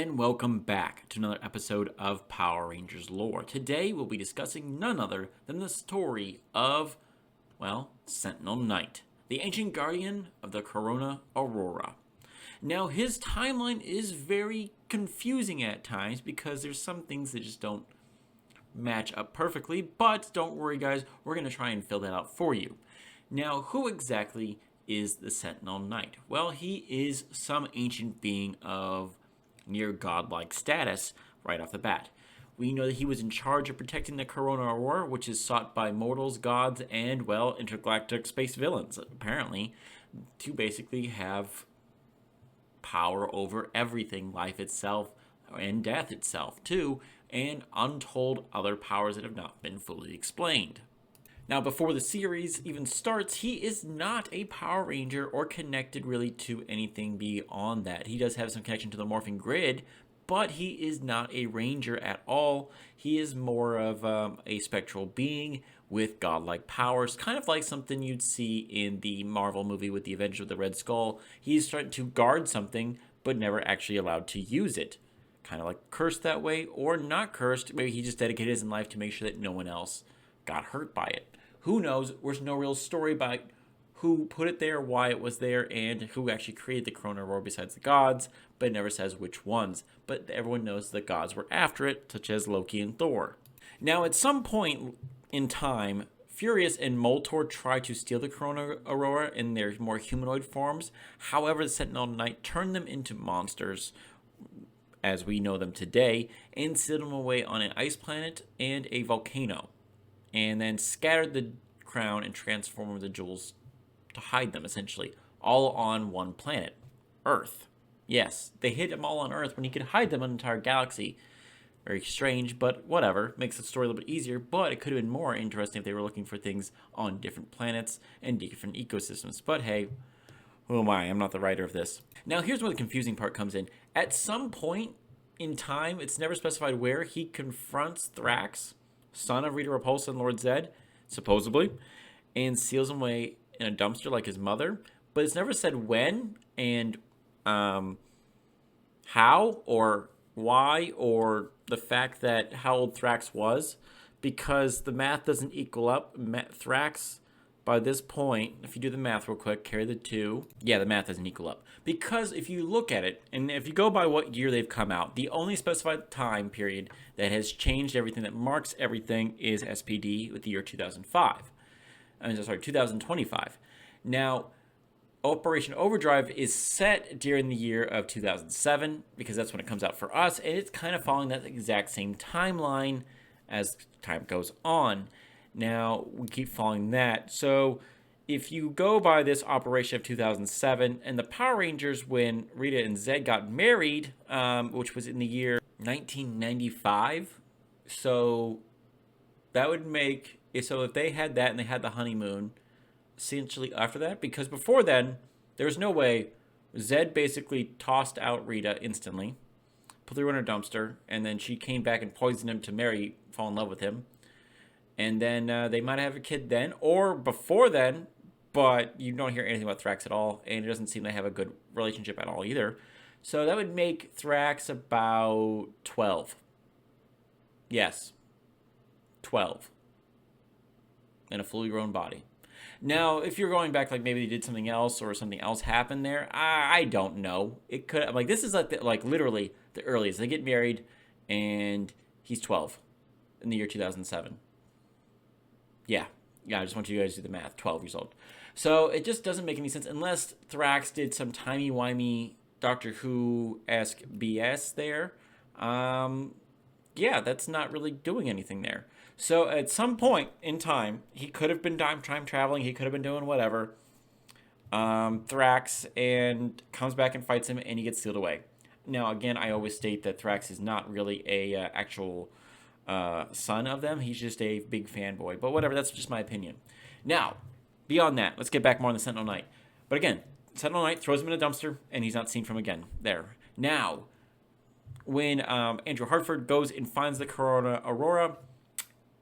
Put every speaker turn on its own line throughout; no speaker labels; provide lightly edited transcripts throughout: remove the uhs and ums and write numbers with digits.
and welcome back to another episode of Power Rangers lore. Today we'll be discussing none other than the story of, Sentinel Knight, the ancient guardian of the Corona Aurora. Now, his timeline is very confusing at times because there's some things that just don't match up perfectly, but don't worry guys, we're going to try and fill that out for you. Now, who exactly is the Sentinel Knight? Well, he is some ancient being of near godlike status right off the bat. We know that he was in charge of protecting the Corona Aurora, which is sought by mortals, gods, and, intergalactic space villains, apparently, to basically have power over everything, life itself and death itself, too, and untold other powers that have not been fully explained. Now, before the series even starts, he is not a Power Ranger or connected really to anything beyond that. He does have some connection to the morphing grid, but he is not a Ranger at all. He is more of a spectral being with godlike powers, kind of like something you'd see in the Marvel movie with the Avengers of the Red Skull. He's trying to guard something, but never actually allowed to use it. Kind of like cursed that way, or not cursed. Maybe he just dedicated his life to make sure that no one else got hurt by it. Who knows? There's no real story about who put it there, why it was there, and who actually created the Corona Aurora besides the gods, but it never says which ones. But everyone knows the gods were after it, such as Loki and Thor. Now, at some point in time, Furious and Moltor try to steal the Corona Aurora in their more humanoid forms. However, the Sentinel Knight turned them into monsters, as we know them today, and sealed them away on an ice planet and a volcano, and then scattered the crown and transformed the jewels to hide them, essentially, all on one planet, Earth. Yes, they hid them all on Earth when he could hide them in an entire galaxy. Very strange, but whatever. Makes the story a little bit easier, but it could have been more interesting if they were looking for things on different planets and different ecosystems. But hey, who am I? I'm not the writer of this. Now, here's where the confusing part comes in. At some point in time, it's never specified where, he confronts Thrax, son of Rita Repulsa and Lord Zed, supposedly, and seals him away in a dumpster like his mother. But it's never said when and how or why, or the fact that how old Thrax was, because the math doesn't equal up. Thrax, by this point, if you do the math real quick, carry the 2. Yeah, the math doesn't equal up. Because if you look at it, and if you go by what year they've come out, the only specified time period that has changed everything, that marks everything, is SPD with the year 2005. 2025. Now, Operation Overdrive is set during the year of 2007, because that's when it comes out for us, and it's kind of following that exact same timeline as time goes on. Now, we keep following that. So, if you go by this operation of 2007, and the Power Rangers, when Rita and Zed got married, which was in the year 1995, so that would make, so if they had that and they had the honeymoon, essentially after that, because before then, there was no way. Zed basically tossed out Rita instantly, put her in a dumpster, and then she came back and poisoned him to fall in love with him. And then they might have a kid then, or before then, but you don't hear anything about Thrax at all, and it doesn't seem they have a good relationship at all either. So that would make Thrax about 12. Yes, 12. In a fully grown body. Now, if you're going back, like maybe they did something else or something else happened there, I don't know. It could, like, this is like literally the earliest. They get married, and he's 12 in the year 2007. Yeah, I just want you guys to do the math. 12 years old. So it just doesn't make any sense unless Thrax did some timey-wimey Doctor Who-esque BS there. Yeah, that's not really doing anything there. So at some point in time, he could have been time traveling. He could have been doing whatever. Thrax and comes back and fights him, and he gets sealed away. Now, again, I always state that Thrax is not really a actual son of them. He's just a big fanboy. But whatever, that's just my opinion. Now, beyond that, let's get back more on the Sentinel Knight. But again, Sentinel Knight throws him in a dumpster, and he's not seen from again. There. Now, when Andrew Hartford goes and finds the Corona Aurora,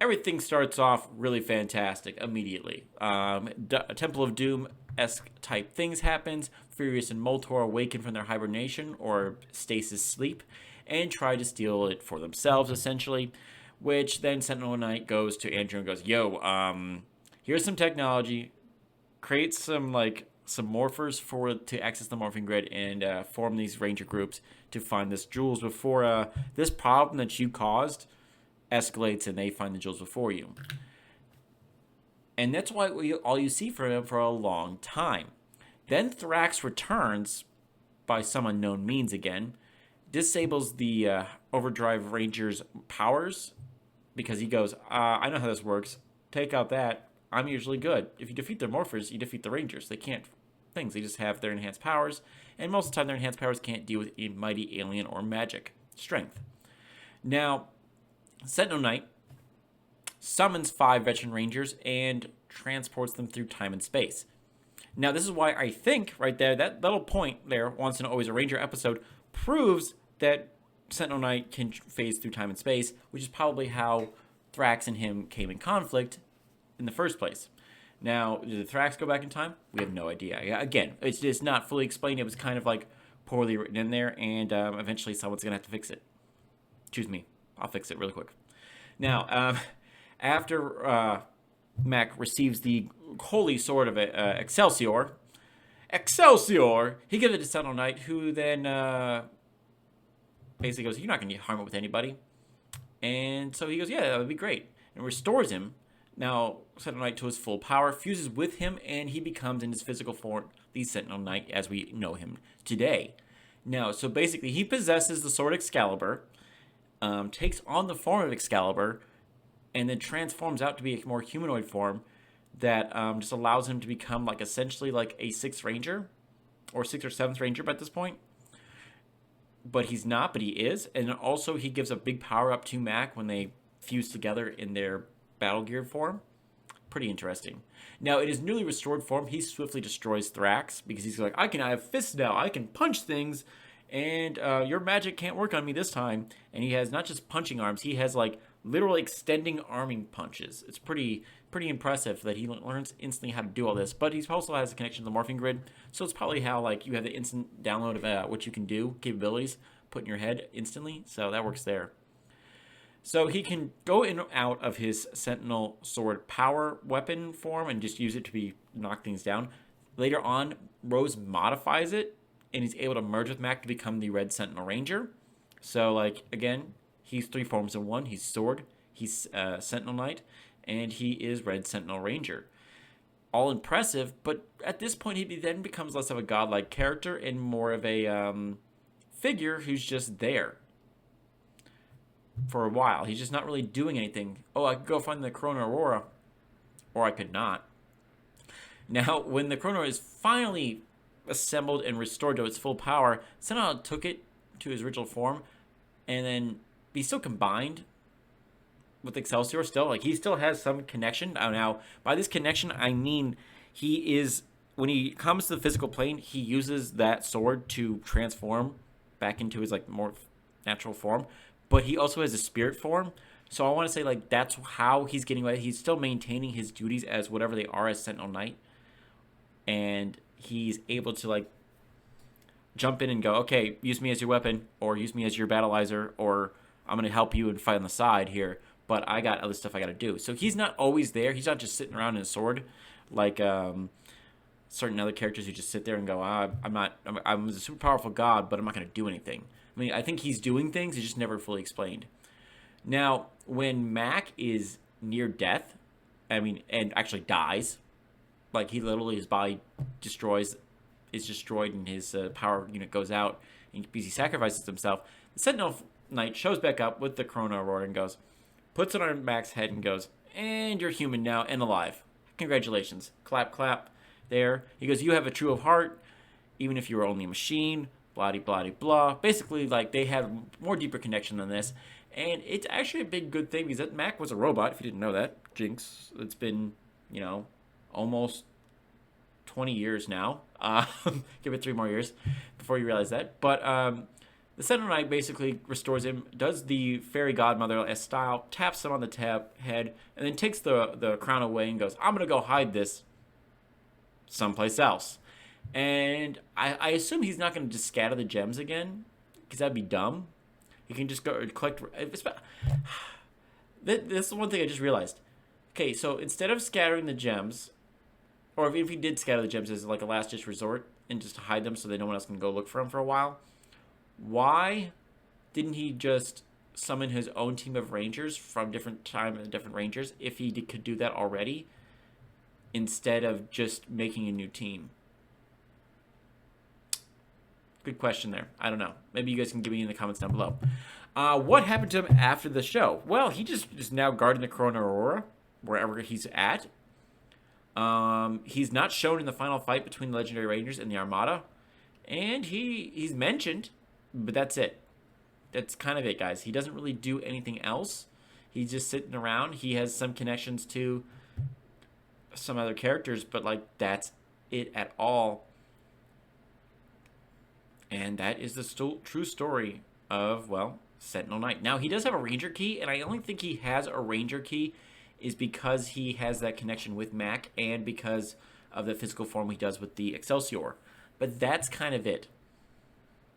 everything starts off really fantastic immediately. Temple of Doom-esque type things happens. Furious and Moltor awaken from their hibernation or stasis sleep and try to steal it for themselves, essentially. Which then Sentinel Knight goes to Andrew and goes, "Yo, here's some technology. Create some morphers to access the morphing grid and form these ranger groups to find this jewels before this problem that you caused escalates and they find the jewels before you." And that's why all you see from him for a long time. Then Thrax returns by some unknown means again, disables the Overdrive Ranger's powers because he goes, I know how this works. Take out that. I'm usually good. If you defeat their morphers, you defeat the Rangers. They can't things. They just have their enhanced powers, and most of the time their enhanced powers can't deal with a mighty alien or magic strength. Now, Sentinel Knight summons 5 veteran Rangers and transports them through time and space. Now, this is why I think right there, that little point there, Once and Always a Ranger episode, proves that Sentinel Knight can phase through time and space, which is probably how Thrax and him came in conflict in the first place. Now, did Thrax go back in time? We have no idea. Again, it's just not fully explained. It was kind of like poorly written in there, and eventually someone's going to have to fix it. Choose me. I'll fix it really quick. Now, after Mac receives the holy sword of Excelsior, he gives it to Sentinel Knight, who then basically goes, "You're not going to harm it with anybody." And so he goes, "Yeah, that would be great," and restores him. Now, Sentinel Knight to his full power, fuses with him, and he becomes, in his physical form, the Sentinel Knight as we know him today. Now, so basically, he possesses the sword Excalibur, takes on the form of Excalibur, and then transforms out to be a more humanoid form that just allows him to become, like, essentially like a 6th Ranger, or 6th or 7th Ranger by this point. But he's not, but he is. And also, he gives a big power up to Mac when they fuse together in their battle gear form. Pretty interesting. Now, in his newly restored form, he swiftly destroys Thrax because he's like, I have fists now, I can punch things, and your magic can't work on me this time. And he has not just punching arms, he has like literally extending arming punches. It's pretty impressive that he learns instantly how to do all this. But he also has a connection to the morphing grid, so it's probably how like you have the instant download of what you can do, capabilities, put in your head instantly. So that works there. So he can go in and out of his Sentinel Sword power weapon form and just use it to knock things down. Later on, Rose modifies it, and he's able to merge with Mac to become the Red Sentinel Ranger. So, like, again, he's 3 forms in one. He's Sword, he's Sentinel Knight, and he is Red Sentinel Ranger. All impressive, but at this point, he then becomes less of a godlike character and more of a figure who's just there for a while. He's just not really doing anything. Oh, I could go find the Corona Aurora, or I could not. Now, when the Corona is finally assembled and restored to its full power, Sentinel took it to his original form, and then he's still combined with Excelsior still. Like, he still has some connection. Now, by this connection, I mean he is, when he comes to the physical plane, he uses that sword to transform back into his, like, more natural form. But he also has a spirit form. So I want to say, like, that's how he's getting away. He's still maintaining his duties as whatever they are as Sentinel Knight. And he's able to, like, jump in and go, okay, use me as your weapon, or use me as your battleizer, or I'm going to help you and fight on the side here. But I got other stuff I got to do. So he's not always there. He's not just sitting around in a sword like certain other characters who just sit there and go, I'm a super powerful god, but I'm not going to do anything. I mean, I think he's doing things. It's just never fully explained. Now, when Mac is near death, and actually dies, like he literally, his body is destroyed and his power unit goes out, and because he sacrifices himself, the Sentinel Knight shows back up with the Corona Aurora and goes, puts it on Mac's head and goes, and you're human now and alive. Congratulations. Clap, clap. There. He goes, you have a true of heart, even if you were only a machine. Blah, blah, blah. Basically, like, they have more deeper connection than this. And it's actually a big good thing because Mac was a robot, if you didn't know that. Jinx. It's been, almost 20 years now. Give it 3 more years before you realize that. But The Sentinel Knight basically restores him, does the fairy godmother style, taps him on the head, and then takes the crown away and goes, I'm going to go hide this someplace else. And I assume he's not going to just scatter the gems again, because that'd be dumb. He can just go collect... This is one thing I just realized. Okay, so instead of scattering the gems, or if he did scatter the gems as like a last-ditch resort, and just hide them so that no one else can go look for them for a while, why didn't he just summon his own team of rangers from different time and different rangers if he could do that already, instead of just making a new team? Good question there. I don't know. Maybe you guys can give me in the comments down below. What happened to him after the show? Well, he just is now guarding the Corona Aurora, wherever he's at. He's not shown in the final fight between the Legendary Rangers and the Armada. And he's mentioned, but that's it. That's kind of it, guys. He doesn't really do anything else. He's just sitting around. He has some connections to some other characters, but like that's it at all. And that is the true story of, well, Sentinel Knight. Now, he does have a Ranger key, and I only think he has a Ranger key is because he has that connection with Mac and because of the physical form he does with the Excelsior. But that's kind of it.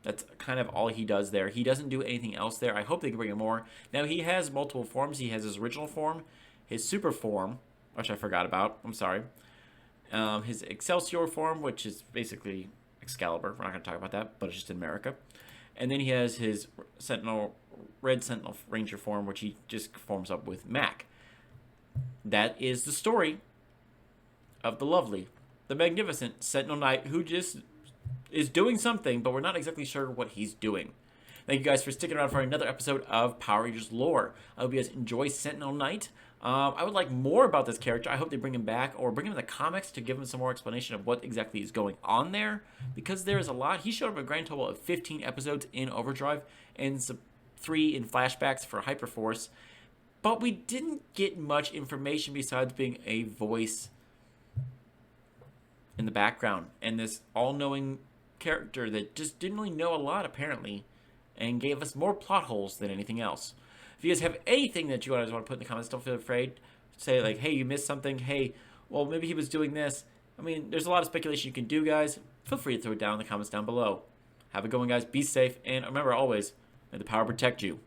That's kind of all he does there. He doesn't do anything else there. I hope they can bring him more. Now, he has multiple forms. He has his original form, his super form, which I forgot about. I'm sorry. His Excelsior form, which is basically Excalibur. We're not going to talk about that, but it's just in America. And then he has his Red Sentinel Ranger form, which he just forms up with Mac. That is the story of the lovely, the magnificent Sentinel Knight, who just is doing something, but we're not exactly sure what he's doing. Thank you guys for sticking around for another episode of Power Rangers Lore. I hope you guys enjoy Sentinel Knight. I would like more about this character. I hope they bring him back or bring him in the comics to give him some more explanation of what exactly is going on there, because there is a lot. He showed up a grand total of 15 episodes in Overdrive and 3 in flashbacks for Hyperforce, but we didn't get much information besides being a voice in the background and this all-knowing character that just didn't really know a lot, apparently, and gave us more plot holes than anything else. If you guys have anything that you guys want to put in the comments, don't feel afraid. Say, like, hey, you missed something. Hey, well, maybe he was doing this. I mean, there's a lot of speculation you can do, guys. Feel free to throw it down in the comments down below. Have a good one, guys. Be safe. And remember, always, may the power protect you.